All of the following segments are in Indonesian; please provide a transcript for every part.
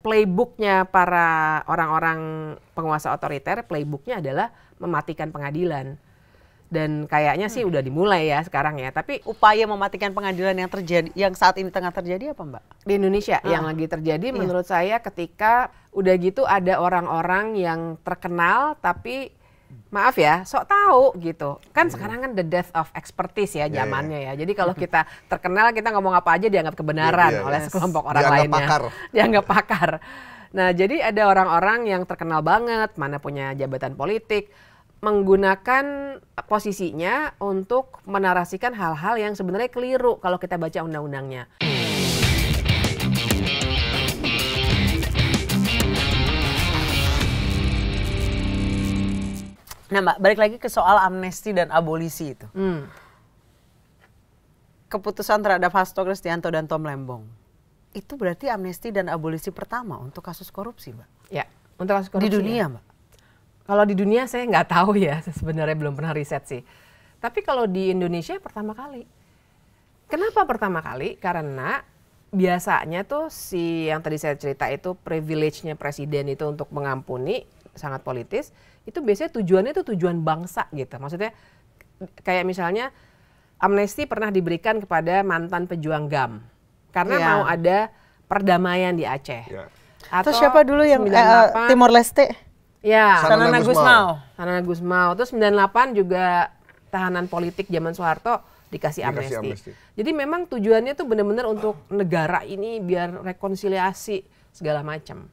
playbooknya para orang-orang penguasa otoriter, playbooknya adalah mematikan pengadilan. Dan kayaknya sih udah dimulai ya sekarang ya. Tapi upaya mematikan pengadilan yang terjadi, yang saat ini tengah terjadi apa Mbak? Di Indonesia yang lagi terjadi menurut saya ketika udah gitu ada orang-orang yang terkenal tapi maaf ya, sok tahu gitu. Kan sekarang kan the death of expertise ya zamannya ya. Jadi kalau kita terkenal, kita ngomong apa aja dianggap kebenaran oleh sekelompok orang lainnya. Dianggap pakar. Nah, jadi ada orang-orang yang terkenal banget, mana punya jabatan politik, menggunakan posisinya untuk menarasikan hal-hal yang sebenarnya keliru kalau kita baca undang-undangnya. Nah Mbak, balik lagi ke soal amnesti dan abolisi itu. Keputusan terhadap Hasto Kristianto dan Tom Lembong, itu berarti amnesti dan abolisi pertama untuk kasus korupsi Mbak? Ya, untuk kasus korupsi. Di dunia Mbak? Kalau di dunia saya nggak tahu ya, sebenarnya belum pernah riset sih. Tapi kalau di Indonesia pertama kali. Kenapa pertama kali? Karena biasanya tuh yang tadi saya cerita itu privilege-nya presiden itu untuk mengampuni, sangat politis. Itu biasanya tujuannya itu tujuan bangsa gitu. Maksudnya kayak misalnya amnesti pernah diberikan kepada mantan pejuang GAM. Karena mau ada perdamaian di Aceh. Atau siapa dulu yang Timor Leste? Ya, Sanana Gusmao. Sanana Gusmao. Terus 98 juga tahanan politik zaman Soeharto dikasih amnesti. Jadi memang tujuannya tuh benar-benar untuk negara ini biar rekonsiliasi segala macam.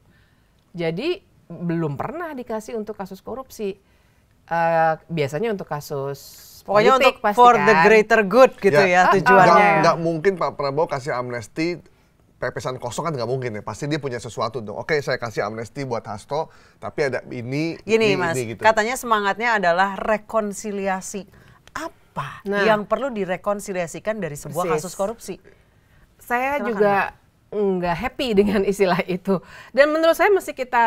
Jadi belum pernah dikasih untuk kasus korupsi. Biasanya untuk kasus pokoknya politik, untuk for the greater good gitu ya tujuannya. Nggak mungkin Pak Prabowo kasih amnesti pepesan kosong, kan nggak mungkin ya. Pasti dia punya sesuatu dong. Oke, saya kasih amnesti buat Hasto, tapi ada ini Mas, ini, gitu. Katanya semangatnya adalah rekonsiliasi. Apa yang perlu direkonsiliasikan dari sebuah kasus korupsi? Saya juga nggak happy dengan istilah itu. Dan menurut saya mesti kita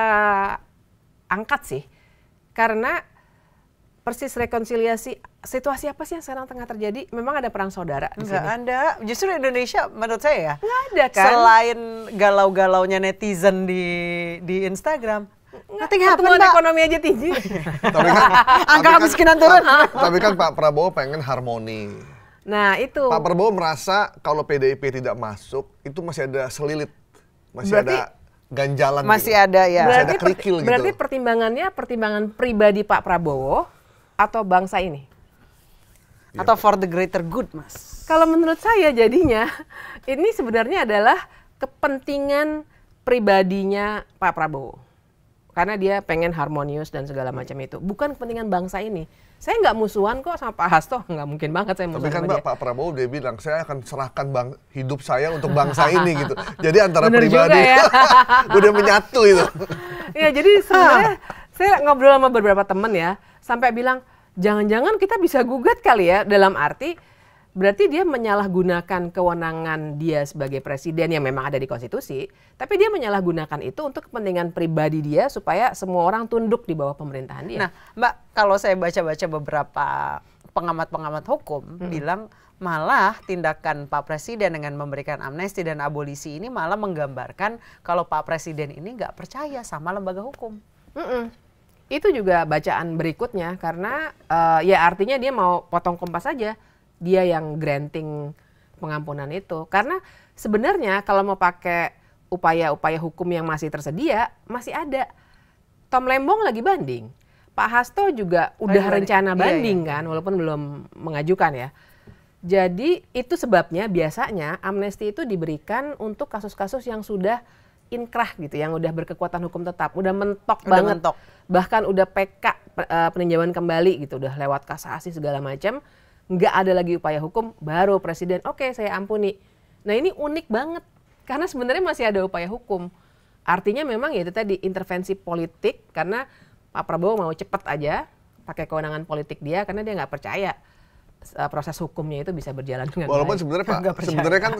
angkat sih. Karena persis rekonsiliasi, situasi apa sih yang sekarang tengah terjadi? Memang ada perang saudara di sini? Nggak ada. Justru Indonesia menurut saya ya. Nggak ada kan? Selain galau-galaunya netizen di Instagram. Pertumbuhan ekonomi aja tinggi. Tapi kan, angka kemiskinan turun. Tapi kan Pak Prabowo pengen harmoni. Nah itu. Pak Prabowo merasa kalau PDIP tidak masuk, itu masih ada selilit. Masih ada ganjalan. Masih gitu. ada ya. Masih ada kerikil gitu. Berarti pertimbangannya pertimbangan pribadi Pak Prabowo atau bangsa ini? Atau for the greater good, Mas? Kalau menurut saya jadinya, ini sebenarnya adalah kepentingan pribadinya Pak Prabowo. Karena dia pengen harmonius dan segala macam itu. Bukan kepentingan bangsa ini. Saya nggak musuhan kok sama Pak Hasto, nggak mungkin banget saya musuhan sama dia. Tapi kan Pak Prabowo dia bilang, saya akan serahkan hidup saya untuk bangsa ini gitu. Jadi antara bener pribadi, ya. udah menyatu itu. Ya jadi sebenarnya saya ngobrol sama beberapa teman ya, sampai bilang, jangan-jangan kita bisa gugat kali ya, dalam arti berarti dia menyalahgunakan kewenangan dia sebagai presiden yang memang ada di konstitusi, tapi dia menyalahgunakan itu untuk kepentingan pribadi dia supaya semua orang tunduk di bawah pemerintahan dia. Nah, Mbak, kalau saya baca-baca beberapa pengamat-pengamat hukum bilang malah tindakan Pak Presiden dengan memberikan amnesti dan abolisi ini malah menggambarkan kalau Pak Presiden ini nggak percaya sama lembaga hukum. Itu juga bacaan berikutnya karena ya artinya dia mau potong kompas saja. Dia yang granting pengampunan itu. Karena sebenarnya kalau mau pakai upaya-upaya hukum yang masih tersedia, masih ada. Tom Lembong lagi banding. Pak Hasto juga udah rencana banding kan, walaupun belum mengajukan ya. Jadi itu sebabnya biasanya amnesti itu diberikan untuk kasus-kasus yang sudah inkrah gitu, yang udah berkekuatan hukum tetap, udah mentok banget. Bahkan udah PK, peninjauan kembali gitu, udah lewat kasasi segala macam. Nggak ada lagi upaya hukum, baru presiden oke, saya ampuni. Nah ini unik banget karena sebenarnya masih ada upaya hukum. Artinya memang ya itu tadi intervensi politik karena Pak Prabowo mau cepet aja pakai kewenangan politik dia karena dia nggak percaya proses hukumnya itu bisa berjalan dengan walaupun baik. sebenarnya kan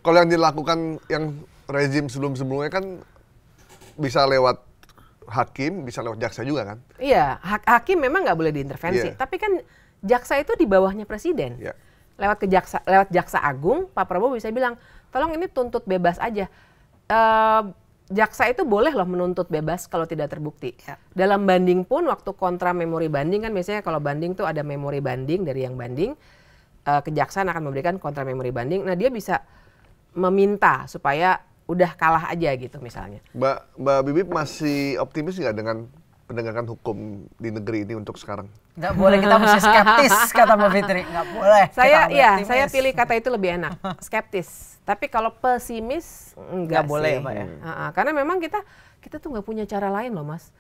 kalau yang dilakukan yang rezim sebelum-sebelumnya kan bisa lewat hakim, bisa lewat jaksa juga kan? Iya, hakim memang nggak boleh diintervensi, tapi kan jaksa itu di bawahnya presiden. Lewat jaksa agung, Pak Prabowo bisa bilang, tolong ini tuntut bebas aja. jaksa itu boleh loh menuntut bebas kalau tidak terbukti. Ya. Dalam banding pun waktu kontra memori banding kan biasanya kalau banding tuh ada memori banding dari yang banding, kejaksaan akan memberikan kontra memori banding. Nah dia bisa meminta supaya udah kalah aja gitu misalnya. Mbak Bibip masih optimis nggak dengan penegakan hukum di negeri ini untuk sekarang? Nggak boleh, kita mesti skeptis, kata Mbak Fitri. Nggak boleh. Saya pilih kata itu lebih enak, skeptis. Tapi kalau pesimis nggak boleh, sih. Mbak ya. Karena memang kita tuh nggak punya cara lain loh, Mas.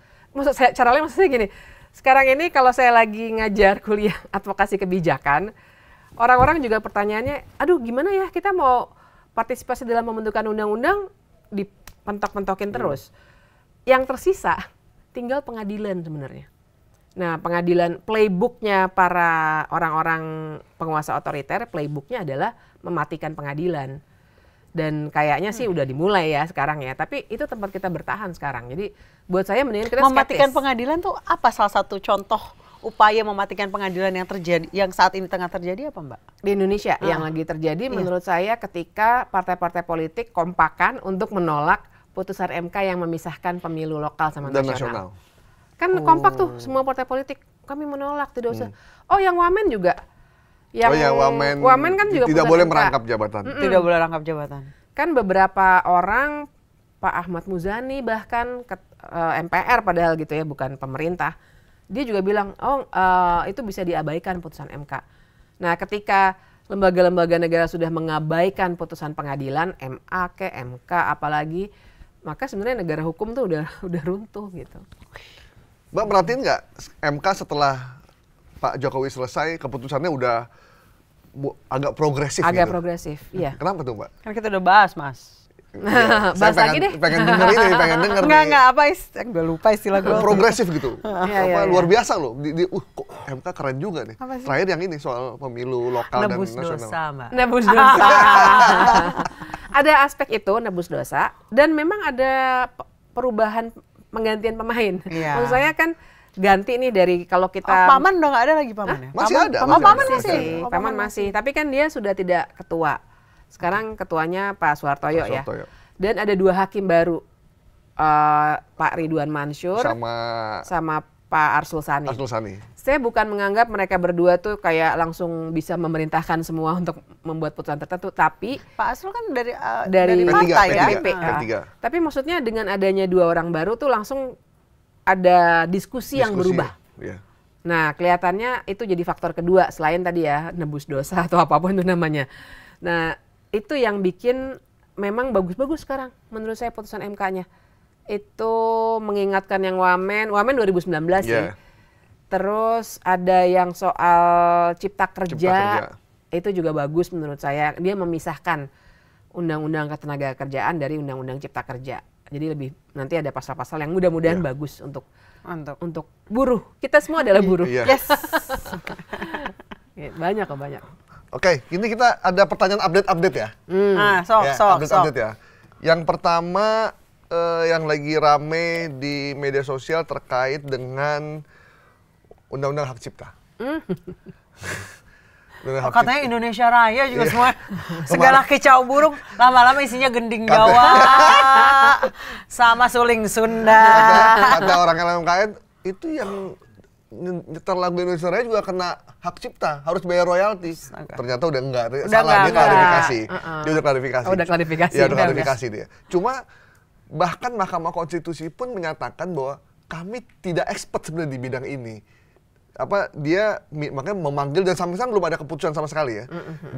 Cara lain maksudnya gini. Sekarang ini kalau saya lagi ngajar kuliah advokasi kebijakan, orang-orang juga pertanyaannya, aduh gimana ya kita mau partisipasi dalam pembentukan undang-undang dipentok-pentokin terus. Yang tersisa tinggal pengadilan sebenarnya. Nah, pengadilan playbooknya para orang-orang penguasa otoriter, playbooknya adalah mematikan pengadilan. Dan kayaknya sih udah dimulai ya sekarang ya. Tapi itu tempat kita bertahan sekarang. Jadi buat saya mendingan kita mematikan skeptis. pengadilan tuh apa salah satu contoh upaya mematikan pengadilan yang terjadi, yang saat ini tengah terjadi apa, Mbak? Di Indonesia yang lagi terjadi menurut saya ketika partai-partai politik kompakan untuk menolak putusan MK yang memisahkan pemilu lokal sama nasional. Kan kompak tuh semua partai politik, kami menolak, tidak usah. Oh yang Wamen juga. Yang Wamen kan juga tidak putusan boleh MK. merangkap jabatan. Tidak boleh rangkap jabatan. Kan beberapa orang, Pak Ahmad Muzani bahkan MPR padahal gitu ya, bukan pemerintah. Dia juga bilang, itu bisa diabaikan putusan MK. Nah ketika lembaga-lembaga negara sudah mengabaikan putusan pengadilan, MA ke MK apalagi, maka sebenarnya negara hukum tuh udah runtuh gitu. Mbak perhatiin nggak MK setelah Pak Jokowi selesai keputusannya udah agak progresif Agak gitu. progresif, iya. Kenapa tuh Mbak? Kan kita udah bahas, Mas. Ya, bahas lagi deh. Pengen denger ini, pengen denger nih. Enggak, apa udah lupa istilah gue. Progresif gitu. Iya. Luar biasa loh. Kok MK keren juga nih. Apa sih? Terakhir yang ini soal pemilu lokal Nebus dan nasional. dosa, Mbak. Nebus dosa. Ada aspek itu nebus dosa dan memang ada perubahan penggantian pemain. Iya. Maksud saya kan ganti nih dari kalau kita Paman udah nggak ada lagi Paman ya? Masih ada, Paman masih masih. ada. Paman masih. Tapi kan dia sudah tidak ketua. Sekarang ketuanya Pak Suhartoyo ya. Suhartoyo. Dan ada 2 hakim baru, Pak Ridwan Mansur sama Pak Arsul Sani. Arsul Sani. Saya bukan menganggap mereka berdua tuh kayak langsung bisa memerintahkan semua untuk membuat putusan tertentu, tapi Pak Arsul kan dari dari partai ya. P3. Tapi maksudnya dengan adanya 2 orang baru tuh langsung ada diskusi yang berubah. Iya. Nah, kelihatannya itu jadi faktor kedua selain tadi ya nebus dosa atau apapun itu namanya. Nah, itu yang bikin memang bagus-bagus sekarang menurut saya putusan MK-nya. Itu mengingatkan yang Wamen 2019 sih. Yeah. Terus ada yang soal cipta kerja. Itu juga bagus menurut saya. Dia memisahkan undang-undang ketenagakerjaan dari undang-undang cipta kerja. Jadi lebih nanti ada pasal-pasal yang mudah-mudahan bagus untuk buruh. Kita semua adalah buruh. Iya. Yes. Banyak kok, banyak. Oke, ini kita ada pertanyaan update ya. Update ya. Yang pertama yang lagi rame di media sosial terkait dengan Undang-Undang Hak Cipta. Katanya Indonesia Raya juga semua segala kicau burung lama-lama isinya gending Jawa sama suling Sunda. Kata orang LMKN itu yang nyetel lagu Indonesia Raya juga kena hak cipta, harus bayar royalti. Ternyata udah enggak, salah dia klarifikasi. Dia udah klarifikasi. Udah klarifikasi. Iya, udah klarifikasi dia. Cuma bahkan Mahkamah Konstitusi pun menyatakan bahwa kami tidak expert sebenarnya di bidang ini. Dia makanya memanggil dan sampai sekarang belum ada keputusan sama sekali ya.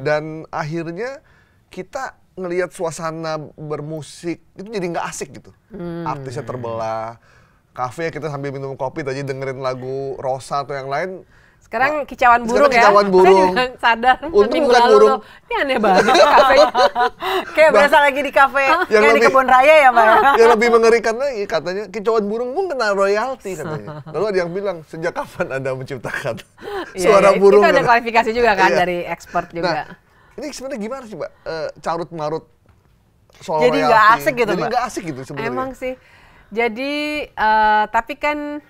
Dan akhirnya kita ngelihat suasana bermusik itu jadi nggak asik gitu. Artisnya terbelah. Kafe kita sambil minum kopi tadi dengerin lagu Rosa atau yang lain. Sekarang kicauan burung ya. Kicauan burung. Saya juga sadar Untung minggu bukan lalu burung. tuh. Ini aneh banget kafenya. Kayak berasa lagi di kafe yang di kebun raya ya, Mbak. Yang lebih mengerikan lagi katanya kicauan burung pun kena royalti katanya. Lalu ada yang bilang sejak kapan Anda menciptakan suara burung? Itu ada klarifikasi juga kan dari expert juga. Nah, ini sebenarnya gimana sih Mbak? Carut marut soal jadi royalti. Nggak asik gitu, jadi Mbak? nggak asik gitu sebenarnya. Emang sih. Jadi tapi kan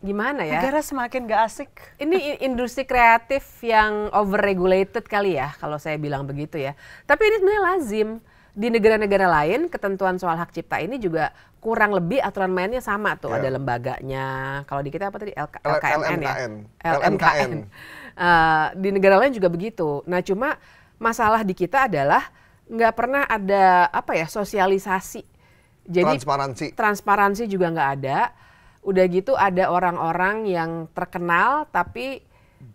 gimana ya? Negara semakin gak asik. Ini industri kreatif yang overregulated kali ya, kalau saya bilang begitu ya. Tapi ini sebenarnya lazim. di negara-negara lain ketentuan soal hak cipta ini juga kurang lebih aturan mainnya sama tuh. Ada lembaganya. Kalau di kita apa tadi LKMN ya. LMKN. Di negara lain juga begitu. Nah cuma masalah di kita adalah nggak pernah ada sosialisasi. Jadi transparansi juga nggak ada. Udah gitu ada orang-orang yang terkenal tapi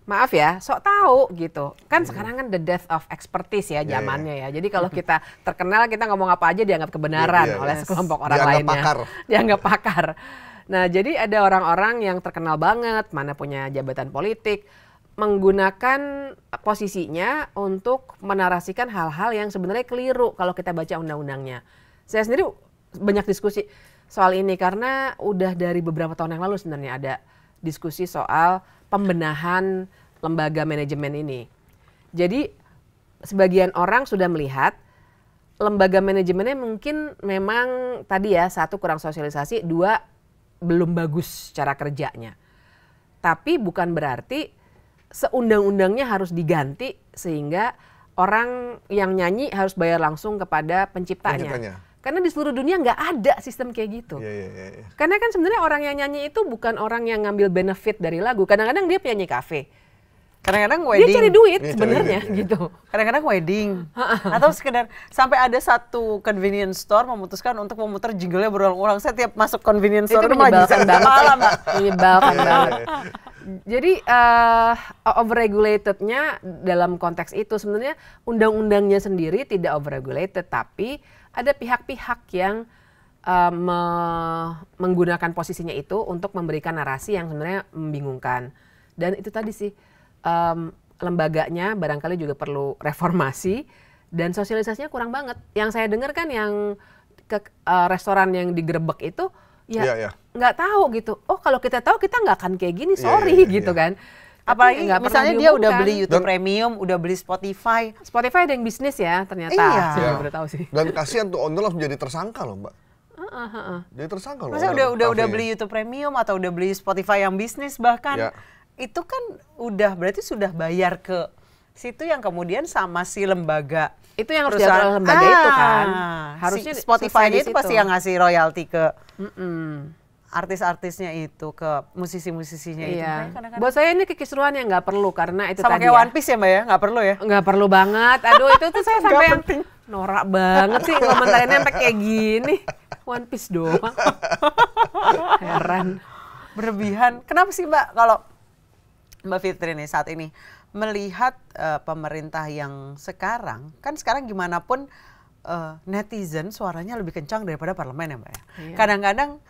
maaf ya, sok tahu gitu. Kan sekarang kan the death of expertise ya zamannya ya. Jadi kalau kita terkenal, kita ngomong apa aja dianggap kebenaran oleh sekelompok orang lainnya. Dianggap pakar. Nah, jadi ada orang-orang yang terkenal banget, mana punya jabatan politik, menggunakan posisinya untuk menarasikan hal-hal yang sebenarnya keliru kalau kita baca undang-undangnya. Saya sendiri banyak diskusi soal ini karena udah dari beberapa tahun yang lalu sebenarnya ada diskusi soal pembenahan lembaga manajemen ini. Jadi sebagian orang sudah melihat lembaga manajemennya mungkin memang tadi ya, satu kurang sosialisasi, dua belum bagus cara kerjanya. Tapi bukan berarti seundang-undangnya harus diganti sehingga orang yang nyanyi harus bayar langsung kepada penciptanya. Karena di seluruh dunia nggak ada sistem kayak gitu. Karena kan sebenarnya orang yang nyanyi itu bukan orang yang ngambil benefit dari lagu. Kadang-kadang dia penyanyi kafe. Kadang-kadang wedding. Dia cari duit sebenarnya gitu. Kadang-kadang wedding. Atau sekedar sampai ada satu convenience store memutuskan untuk memutar jinglenya berulang-ulang. Saya tiap masuk convenience store itu menyebalkan banget. Menyebalkan banget. Jadi overregulatednya dalam konteks itu sebenarnya undang-undangnya sendiri tidak overregulated, tapi ada pihak-pihak yang menggunakan posisinya itu untuk memberikan narasi yang sebenarnya membingungkan. Dan itu tadi sih, lembaganya barangkali juga perlu reformasi dan sosialisasinya kurang banget. Yang saya dengar kan yang ke restoran yang digerebek itu nggak tahu gitu. Oh kalau kita tahu kita nggak akan kayak gini, sorry gitu kan. Apalagi misalnya dia udah beli YouTube Premium, udah beli Spotify. Spotify ada yang bisnis ya ternyata. Saya baru tahu sih. Dan kasihan tuh owner langsung jadi tersangka loh Mbak. Jadi tersangka loh. Masa udah beli YouTube Premium atau udah beli Spotify yang bisnis bahkan. Itu kan udah berarti sudah bayar ke situ yang kemudian sama si lembaga. Itu yang harus diatur lembaga itu kan. Harusnya si Spotify itu pasti yang ngasih royalti ke artis-artisnya itu, ke musisi-musisinya itu. Buat saya ini kekisruhan yang nggak perlu karena itu sama tadi kayak One Piece ya Mbak ya, nggak perlu ya? Nggak perlu banget. Aduh itu tuh saya sampai yang norak banget sih komentarinnya sampai kayak gini. One Piece doang. Heran. Berlebihan. Kenapa sih Mbak kalau Mbak Fitri nih saat ini melihat pemerintah yang sekarang, kan sekarang gimana pun netizen suaranya lebih kencang daripada parlemen ya Mbak ya. Kadang-kadang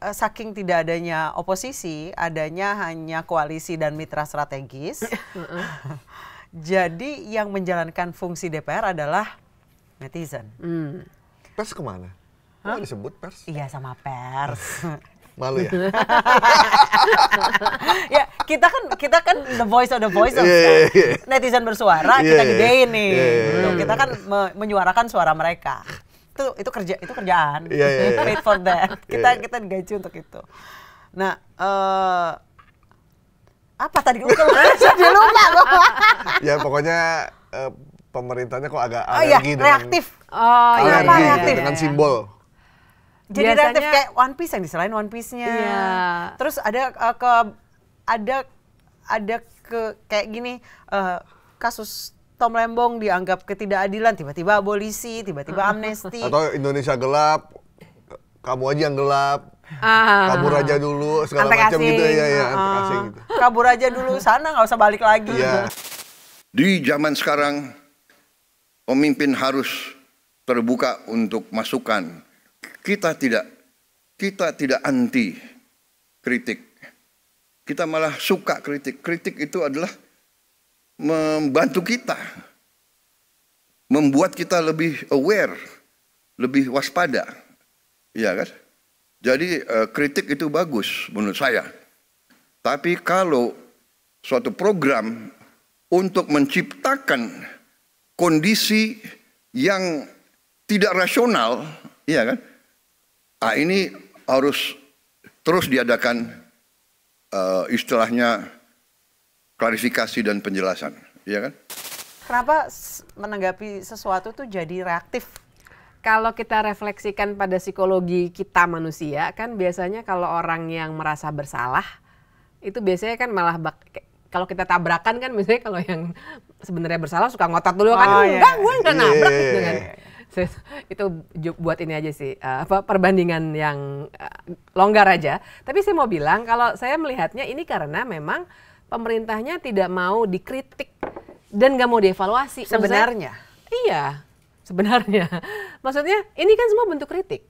saking tidak adanya oposisi, adanya hanya koalisi dan mitra strategis. Jadi yang menjalankan fungsi DPR adalah netizen. Pers kemana? Nggak disebut pers? Iya sama pers. Malu ya? Ya kita kan the voice of netizen bersuara, kita gedein nih. Kita kan menyuarakan suara mereka. Itu kerjaan. Wait for that. Kita digaji untuk itu. Nah, apa tadi gue lupa. Ya pokoknya pemerintahnya kok agak alergi reaktif. Reaktif dengan simbol. Jadi reaktif kayak One Piece yang diselain One Piece-nya. Terus ada kayak gini kasus Tom Lembong dianggap ketidakadilan, tiba-tiba abolisi, tiba-tiba amnesti. Atau Indonesia gelap, kamu aja yang gelap, kabur aja dulu, segala macam gitu ya, anti-asing gitu. Kabur aja dulu, sana nggak usah balik lagi. Di zaman sekarang, pemimpin harus terbuka untuk masukan. Kita tidak anti kritik. Kita malah suka kritik. Kritik itu adalah membantu kita, membuat kita lebih aware, lebih waspada, ya kan? Jadi kritik itu bagus menurut saya. Tapi kalau suatu program untuk menciptakan kondisi yang tidak rasional, ya kan? Ini harus terus diadakan istilahnya klarifikasi dan penjelasan, ya kan? Kenapa menanggapi sesuatu tuh jadi reaktif? kalau kita refleksikan pada psikologi kita manusia, kan biasanya kalau orang yang merasa bersalah, itu biasanya kan malah kalau kita tabrakan kan biasanya kalau yang sebenarnya bersalah suka ngotot dulu kan, enggak gue nggak nabrak gitu kan. Itu buat ini aja sih, perbandingan yang longgar aja. Tapi saya mau bilang kalau saya melihatnya ini karena memang pemerintahnya tidak mau dikritik dan nggak mau dievaluasi. Sebenarnya? Iya, sebenarnya. Maksudnya ini kan semua bentuk kritik.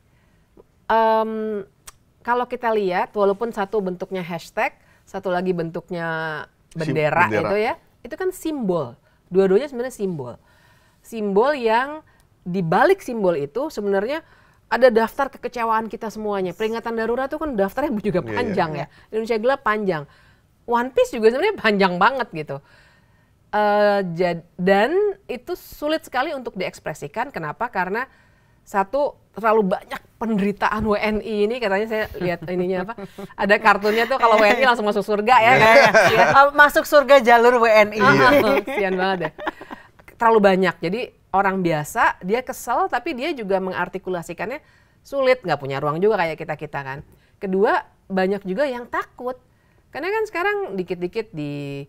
Kalau kita lihat, walaupun satu bentuknya hashtag, satu lagi bentuknya bendera itu ya, itu kan simbol. Dua-duanya sebenarnya simbol. Simbol yang di balik simbol itu sebenarnya ada daftar kekecewaan kita semuanya. Peringatan darurat itu kan daftarnya juga panjang ya. Indonesia Gelap panjang. One Piece juga sebenarnya panjang banget gitu. Dan itu sulit sekali untuk diekspresikan. Kenapa? Karena satu, terlalu banyak penderitaan WNI ini, katanya saya lihat ininya apa, ada kartunnya tuh kalau WNI langsung masuk surga ya. Masuk surga jalur WNI. Kasian banget ya. Terlalu banyak, jadi orang biasa dia kesel tapi dia juga mengartikulasikannya sulit, nggak punya ruang juga kayak kita kan. Kedua, banyak juga yang takut, karena kan sekarang dikit-dikit di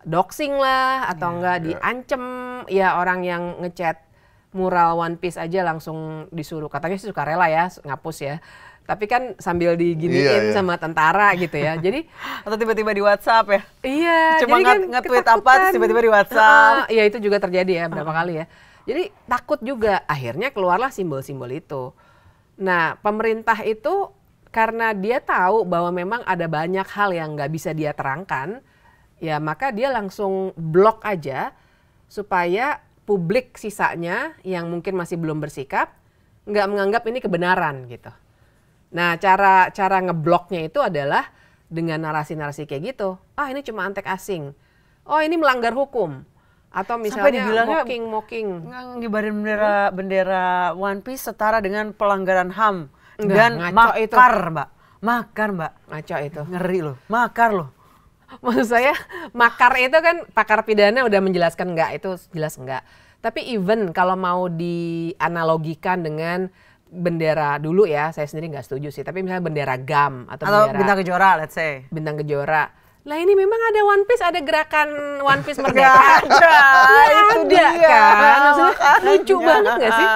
doxing lah atau enggak diancem ya, orang yang ngechat mural One Piece aja langsung disuruh, katanya sih sukarela ya ngapus ya, tapi kan sambil diginiin sama tentara gitu ya. Jadi atau tiba-tiba di WhatsApp ya. Iya, cuma nge-tweet apa terus tiba-tiba di WhatsApp. Iya, itu juga terjadi ya berapa kali ya. Jadi takut juga, akhirnya keluarlah simbol-simbol itu. Nah, pemerintah itu karena dia tahu bahwa memang ada banyak hal yang nggak bisa dia terangkan, ya maka dia langsung blok aja supaya publik sisanya yang mungkin masih belum bersikap nggak menganggap ini kebenaran gitu. Nah, cara ngebloknya itu adalah dengan narasi-narasi kayak gitu. Ah, ini cuma antek asing. Oh, ini melanggar hukum. Atau misalnya mocking. Ngibarin bendera One Piece setara dengan pelanggaran HAM. Enggak, dan makar, Mbak. Makar, Mbak. Ngaco itu. Ngeri loh. Makar loh. Maksud saya makar itu kan pakar pidana udah menjelaskan enggak, itu jelas enggak. Tapi even kalau mau dianalogikan dengan bendera dulu ya, saya sendiri nggak setuju sih. Tapi misalnya bendera GAM atau bendera Bintang Kejora, let's say. Bintang Kejora. Lah ini memang ada One Piece, ada gerakan One Piece Merdeka. Itu dia kan. Maksudnya lucu banget nggak sih?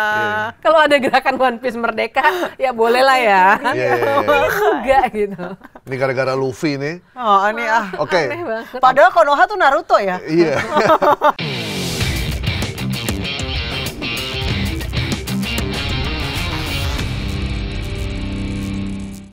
Kalau ada gerakan One Piece Merdeka, ya boleh lah ya. Enggak gitu. Ini gara-gara Luffy nih. Oh, ini Oke. Aneh banget. Padahal Konoha tuh Naruto ya. Iya.